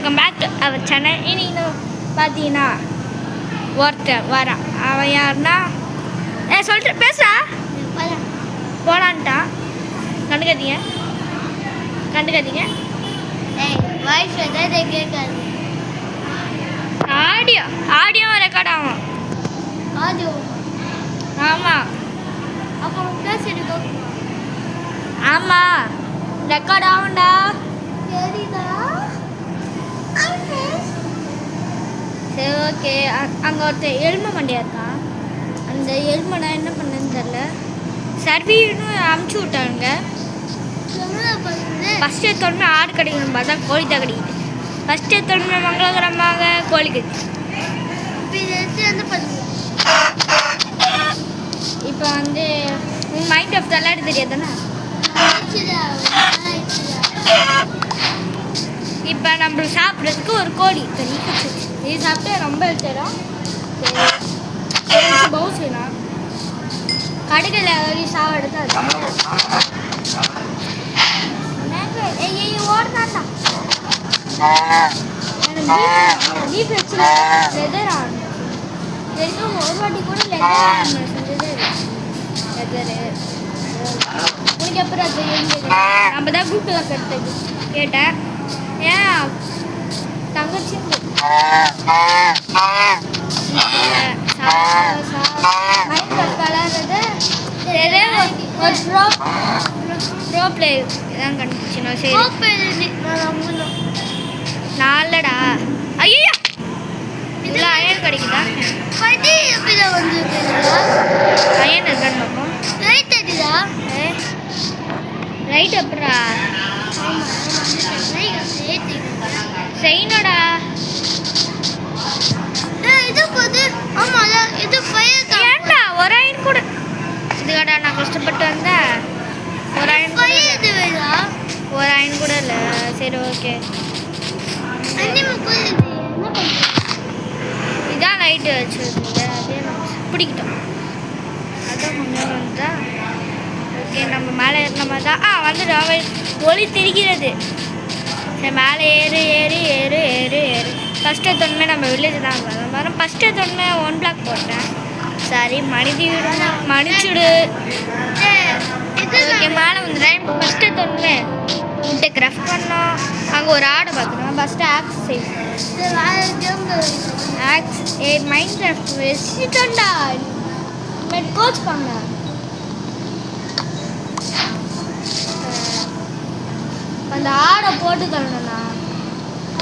Welcome back to our channel. இன்னைக்கு பார்த்தீங்கன்னா ஒருத்தர் வரான். அவன் யாருன்னா சொல்லிட்டு பேசுறா போலான்ட்டான். கண்டுக்காதீங்க ஆடியோ ரெக்கார்ட் ஆகும். ஆமாம் ஆமாம் ரெக்கார்ட் ஆகும்டா. சரி ஓகே. அங்கே ஒருத்தர் எலும்பை மண்டியா இருக்கான். அந்த எலும்பை நான் என்ன பண்ணேன்னு தெரில. சர்வீன்னு அமுச்சு விட்டாங்க. ஃபஸ்ட்டு எடுத்தோடனே ஆடு கிடைக்கணும் பார்த்தா கோழி தான் கிடைக்குது. ஃபஸ்ட்டு எடுத்தோடனே மங்களகரமாக கோழி கிடைக்குது. இப்போ வந்து உன் மைண்ட் ஆஃப் விளையாட தெரியாதுண்ணா. இப்போ நம்மளுக்கு சாப்பிட்றதுக்கு ஒரு கோழி சரி இது சாப்பிட்டு ரொம்ப எடுத்துடும். சரி பவுல் செய்யலாம். கடுகளை சாப்பிடுறது அது ஓடுனாட்டா. பீஃப் வச்சு லெதர் ஆடணும். தெரியும் ஒரு வாட்டி கூட லெதர் ஆடணும் செஞ்சதே லெதரு. உனக்கு அப்புறம் அது நம்ம தான் குரூப்பில் கற்றுது கேட்டேன். ஏன் தங்கச்சி விளாட்றது ஒரு ப்ரோ பிளேயர் தான் கண்டுபிடிச்சணும். சரி நாலடா. ஐயோ இதில் அயன் கிடைக்குதா? அயன் இருக்கான்னு பார்ப்போம். ரைட் அப்புறா செய்யணும்டா. ஏன்டா ஒரு அயன் கூட இதுக்காடா நான் கஷ்டப்பட்டு வந்தேன். ஒரு அயன் கூட இல்லை. சரி ஓகே இதான் லைட்டு வச்சுருந்தீங்க. அதே நம்ம பிடிக்கிட்டோம். அதான் கொஞ்சம் வந்தா ஓகே. நம்ம மேலே ஏறின மாதிரி தான் வந்துட்டு அவள் ஒளி தெரிகிறது. சரி மேலே ஏறு ஏறு ஏறு ஏறு ஏறு. ஃபஸ்ட்டு எடுத்தோடனே நம்ம வில்லேஜ் தான் வரும். ஃபஸ்ட்டு எடுத்தோடனே 1 பிளாக் போட்டேன். சரி மன்னிச்சுடு. ஓகே மேலே வந்துடுறேன். ஃபஸ்ட்டு எடுத்தோடனே முட்டை கிராஃப்ட் பண்ணோம். அங்கே ஒரு ஆடை பார்க்குறோம். ஃபஸ்ட்டு ஆக்ஸ் செய்வோம். ஆக்ஸ் மைண்ட் கிராஃப்ட் வச்சுட்டோண்டா. கோச் பண்ண அந்த ஆடை போட்டு தரணும்ண்ணா.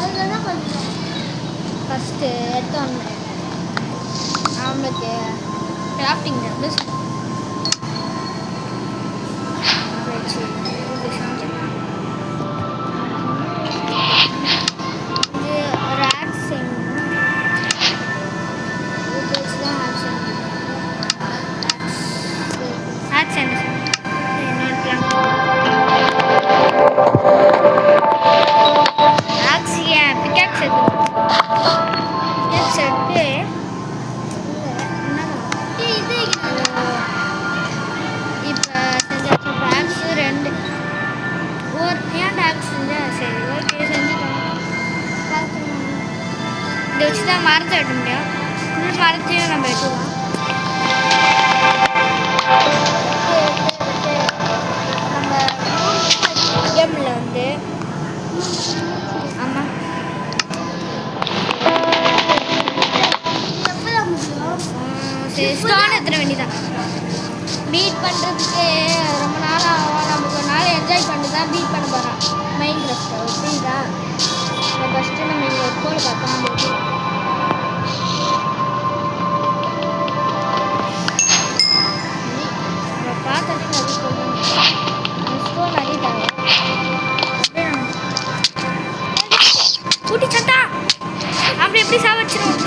அதுதான் கொஞ்சம் ஃபஸ்ட்டு எடுத்தோன்னு அவங்களுக்கு கிராஃப்டிங் வந்து வச்சு ஒரு ஆக்ஸ் செய்யணும். வச்சு தான் ஆக்ஸ் என்ன இன்னொரு பிளான் பிக்காக்ஸ் எடுத்து இப்போ செஞ்சாச்சு. ஆக்ஸு 2 ஏன்டா ஆக்ஸ் செஞ்சா? சரி ஓகே செஞ்சுட்டோம். இதை வச்சு தான் மரத்தை வெட்ட முடியும். ஃபுல் மரத்தையும் நம்ம வெட்டுவோம். நம்ம கேமில் வந்து ஆமாம் சரி ஸ்டோன் எடுத்துட வேண்டியதான். பீட் பண்ணுறதுக்கு ரொம்ப நாள் ஆகும். நமக்கு ஒரு நாள் என்ஜாய் பண்ணிட்டு தான் பீட் பண்ண போகிறோம். மைண்ட் கிராஃப்டை புரியுதா? ஃபஸ்ட்டு நம்ம இங்கே ஒரு கோடு பார்த்தோம். நம்ம பார்த்தோன்னே நிறைய சொல்லணும். ஸ்டோன் நிறைய தேவை. கூட்டி சட்டா அப்படி எப்படி சாவச்சிடும்.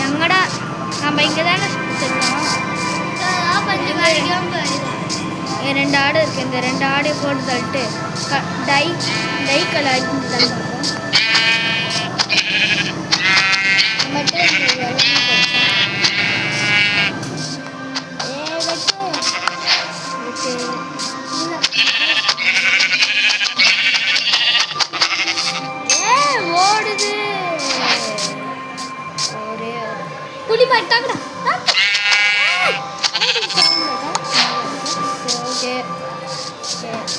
எங்கடா நம்ம இங்கே தானே ரெண்டு ஆடு இருக்குது. இந்த 2 ஆடையை போட்டு தள்ளிட்டு டை கலர் தள்ளுவோம். ஓடுது. ஒரே புலி மாதிரி தாக்குடா. ஓகே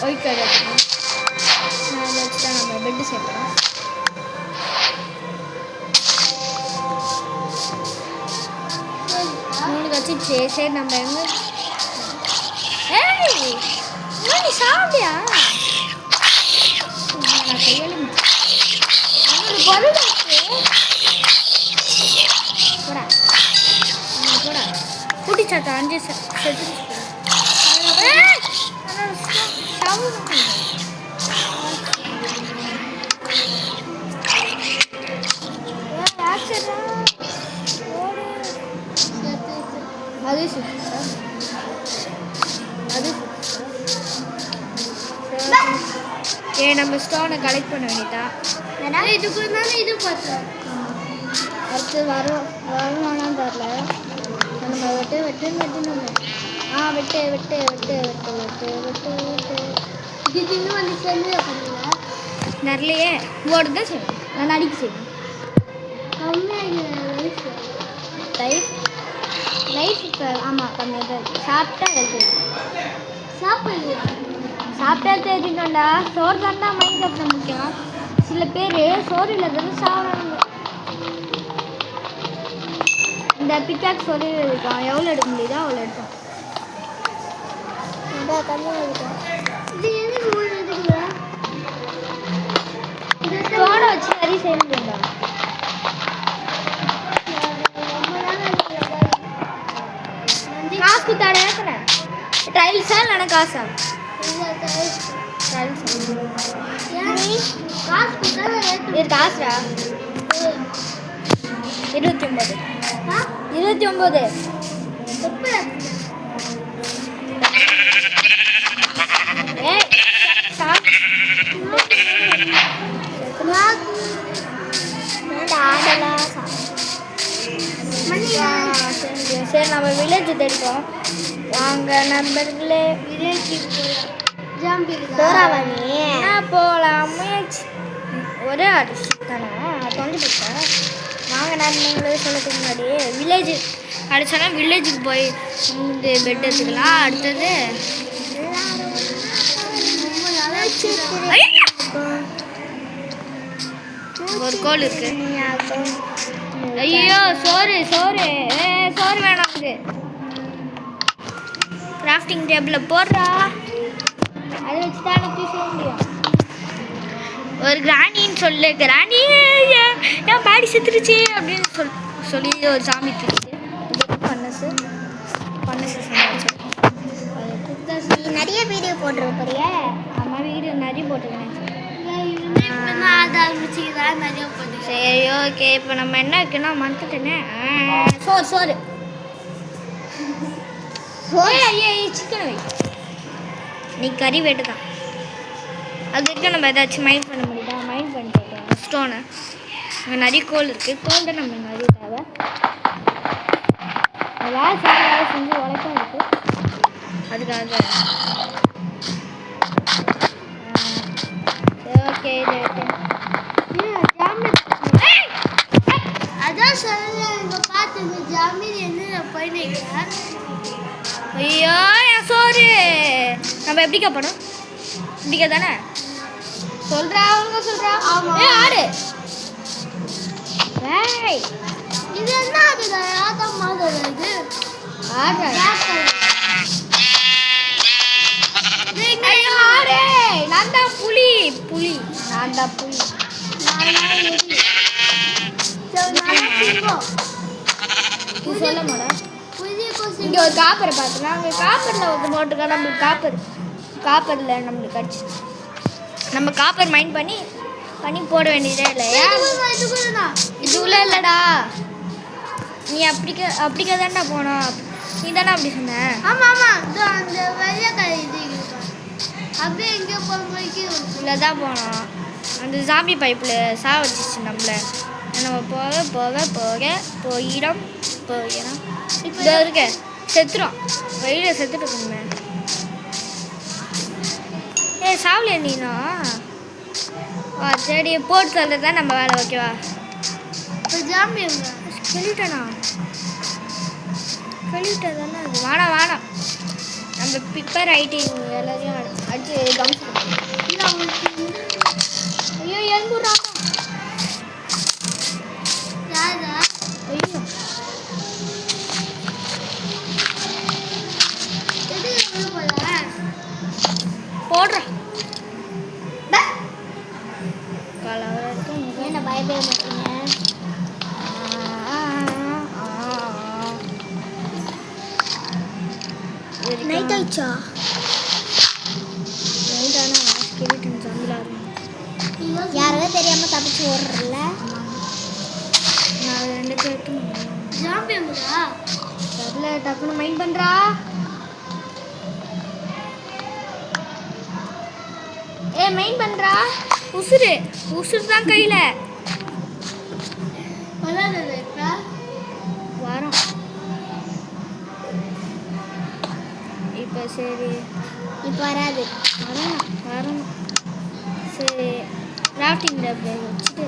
ஒயிட் கலர் எடுத்துக்கணும். அதை வச்சு தான் நம்ம பெட்டு சேர்ப்போம். மூணு வச்சு சரி நம்ம எங்க நீ சாப்பிட்டியா? நான் கையால ஒரு பொருள் போடா போடா குட்டி சாத்தா 5 செத்து அது நம்ம ஸ்டோனை கலெக்ட் பண்ண வேண்டியதா. இதுக்கு இது பார்த்தோம். அடுத்து வரணும்னா தெரில. நம்ம வெட்டு நம்ம வெட்டு இது இன்னும் வந்து சேர்ந்து பண்ணுங்க. நிறைய ஓடுது செய்யணும். நான் அடிக்க செய்வேன். லைஃப் இப்போ ஆமாம் கம்மியாக தான் இருக்குது. சாப்பிட்டா எழுதுது. சாப்பிட்டா தெரிஞ்சுட்டோம்டா. சோறு தாண்டா மைண்ட் கட்ட முக்கியம். சில பேர் சோறு இல்லாதது சாப்பிட்றாங்க. இந்த பிக்காக் சோறு இருக்கும். எவ்வளோ எடுக்க முடியுதோ அவ்வளோ எடுத்தோம். கம்மியாக இருக்கும். சோடை வச்சு நிறைய செய்ய முடியும்டா. காசு குத்தாட ஏற்றுறேன். டைல்ஸா இல்லைனா காசா? இது காசுடா. 29 சரி நம்ம வில்லேஜ் தேடிப்போம். வாங்க நண்பர்களே வில்லேஜுக்கு போகலாம். முயற்சி ஒரே அடிச்சு தானே தொலைஞ்சு போயிட்டேன். வாங்க நண்பர்களே சொல்லத்துக்கு முன்னாடி வில்லேஜ் அடிச்சோன்னா வில்லேஜுக்கு போய் இந்த பெட் எடுத்துக்கலாம். அடுத்தது ஒரு கோல் இருக்கு. ஐயோ சோறு வேணாம். கிராஃப்டிங் டேபிளில் போடுறா. அதை வச்சு தான் எனக்கு செய்ய முடியும். ஒரு கிராணின்னு சொல்லு. கிராணி ஏன் பாடி செத்துருச்சு அப்படின்னு சொல்லி ஒரு சாமி திருச்சு. பண்ணசு சமைச்சு நிறைய வீடியோ போட்டிருப்பறிய. ஆமாம் வீடியோ நிறைய போட்டிருக்கேன். சரி ஓகே. இப்போ நம்ம என்ன வைக்கணும் மறந்துட்டேனே. சோறு சிக்கன் வை. நீ கறி வெட்டு தான். அது வரைக்கும் நம்ம ஏதாச்சும் மைண்ட் பண்ண முடியுதா? மைண்ட் பண்ணிட்டு ஸ்டோனு அங்கே நிறைய கோல் இருக்குது. கோல் தான் நம்ம நிறைய தேவை. வேலை செஞ்சு உழைப்பா இருக்குது. அதுக்காக ஓகே அதான் சொல்ல பார்த்து ஜாமீன் என்ன போயிட்டு. ஐயோ என் சோறு நம்ம எப்படிக்கா படம் இப்படிக்கா தானே சொல்கிறா. அவங்க சொல்கிறா ஆடு. இது என்ன ஆடுதா? ஆட்டம் மாதிரி இது ஆடு. நான் தான் புலி. சொல்ல மாட்டேன். இங்கே ஒரு காப்பரை பார்த்தோம். அங்கே காப்பரில் வந்து போட்டுக்கா. நம்மளுக்கு காப்பரில் நம்மளுக்கு அடிச்சிச்சு. நம்ம காப்பர் மைண்ட் பண்ணி போட வேண்டியதே இல்லையா? இதுக்குள்ள இல்லைடா. நீ அப்படிக்கா தான்டா போனோம். நீ தானே அப்படி சொன்ன. ஆமாம் அந்த வெள்ளைக்காய் இது அப்படியே எங்கே போய் இல்லை தான் போனோம். அந்த ஜாம்பி பைப்பில் வச்சிச்சு நம்மளை. நம்ம போயிடும் இப்போ இருக்க செத்துரும். வெயிலில் செத்துட்டு இருக்கணுமே. சாவலியா நீனா? சரி போட்டு சொல்கிறது தான் நம்ம வேலை. ஓகேவா? இப்போ ஜாம்பி சொல்லிட்டேனா? சொல்லிட்டே தானே அது. வேணாம் வேணாம், நம்ம பிப்பர் ரைட்டிங் எல்லாரையும் அடிச்சு கவனிச்சு. ஐயோ எழுந்துடுறாங்க. ஐயோ போடுறேன். என்ன பயப்பட மாட்டீங்க? நைட் ஆயிடுச்சா? நைட் ஆனால் ஸ்கெலிட்டன் சந்திலாரு யாராவது தெரியாமல் தப்பிச்சு ஓடுறல. நான் 2 பேருக்கு ஜாம்பியா தெரில. டக்குன்னு மைண்ட் பண்ணுறா. மெயின் பண்ணுறா. உசுறு உசுறு தான் கையில் வரோம். இப்போ சரி, இப்போ வராது. வரணும். சரி கிராஃப்டிங் டப்பை வச்சுட்டு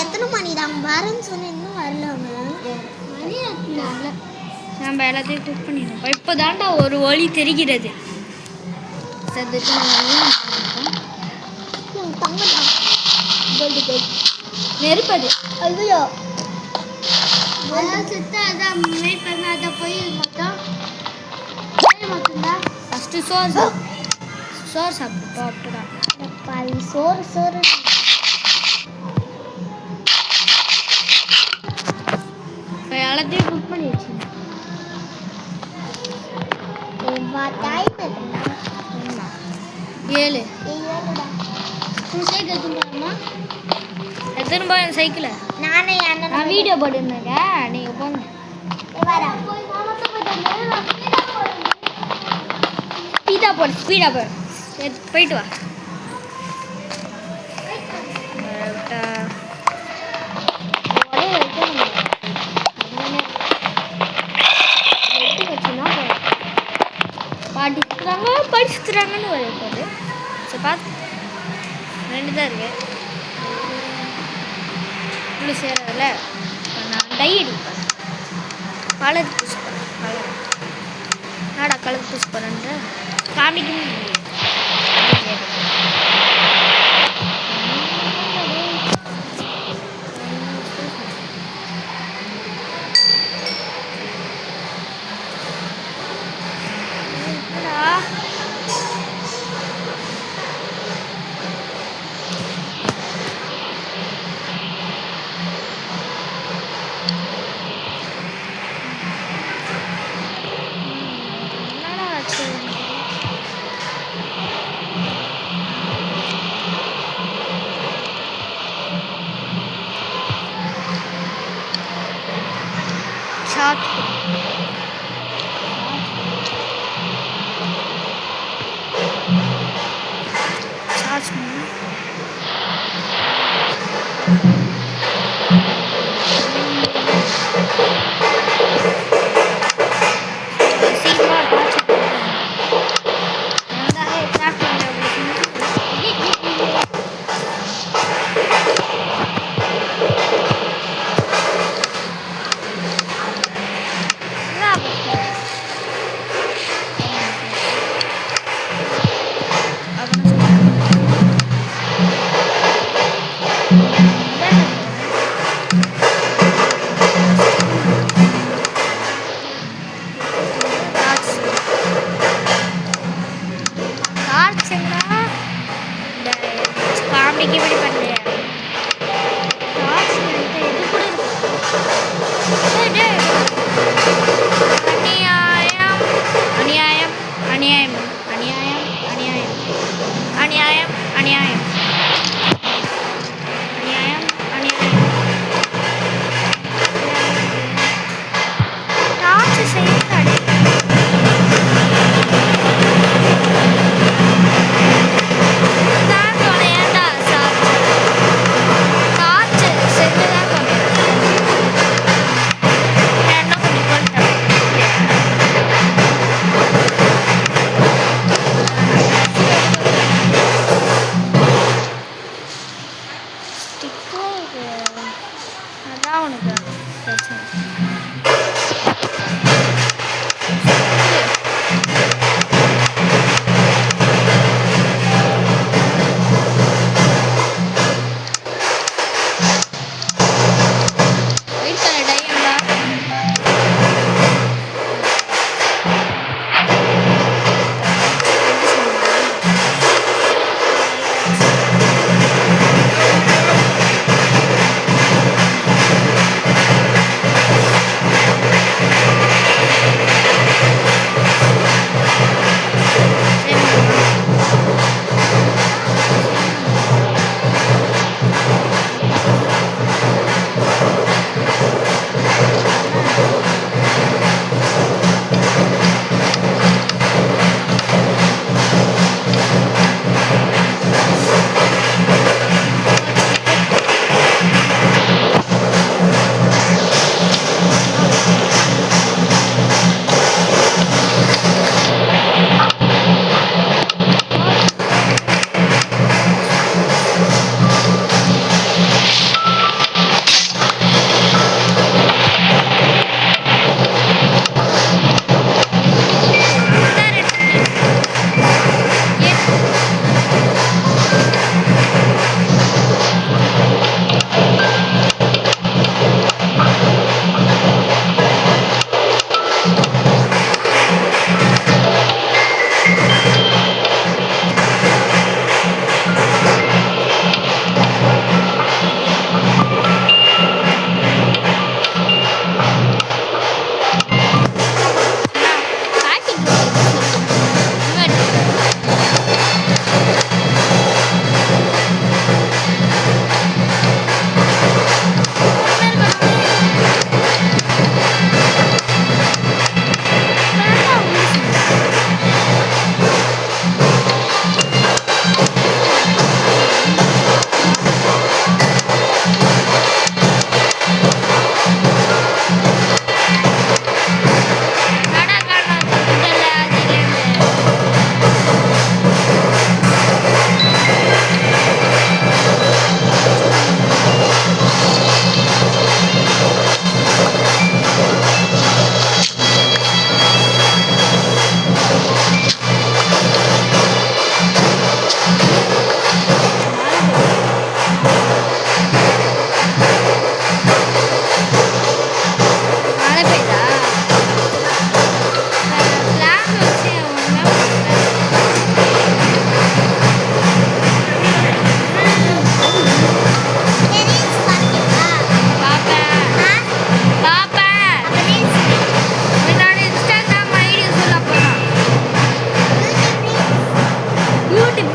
எத்தனை மணி தான் வரேன்னு சொன்ன, இன்னும் வரலாங்க. நம்ம எல்லாத்தையும் குக் பண்ணிடுவோம். இப்போ தாண்டா ஒரு ஒளி தெரிகிறது. நெருப்பது ஐயோ ஃபஸ்ட்டு சோறு சாப்பிடுப்பா. அப்படிதான் சோறு இப்போ எல்லாத்தையும் குக் பண்ணி வச்சு ஏழு எத்தனை போய் என் சைக்கிளை நான் வீடியோ போட்டுருந்தேங்க. நீங்கள் போங்க. ஸ்பீடாக போடு. சரி போயிட்டு வா. படிச்சுறாங்கன்னு ஒரு போது. சரி பார்த்து 2 தான் இருக்கு. இன்னும் சேரல. நான் டை அடிப்பேன். கலர் பூஸ் பண்ணேன். நாடா கலர் பூஸ் பண்ணுற காமிக்கணும்.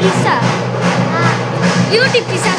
Pizza beauty pizza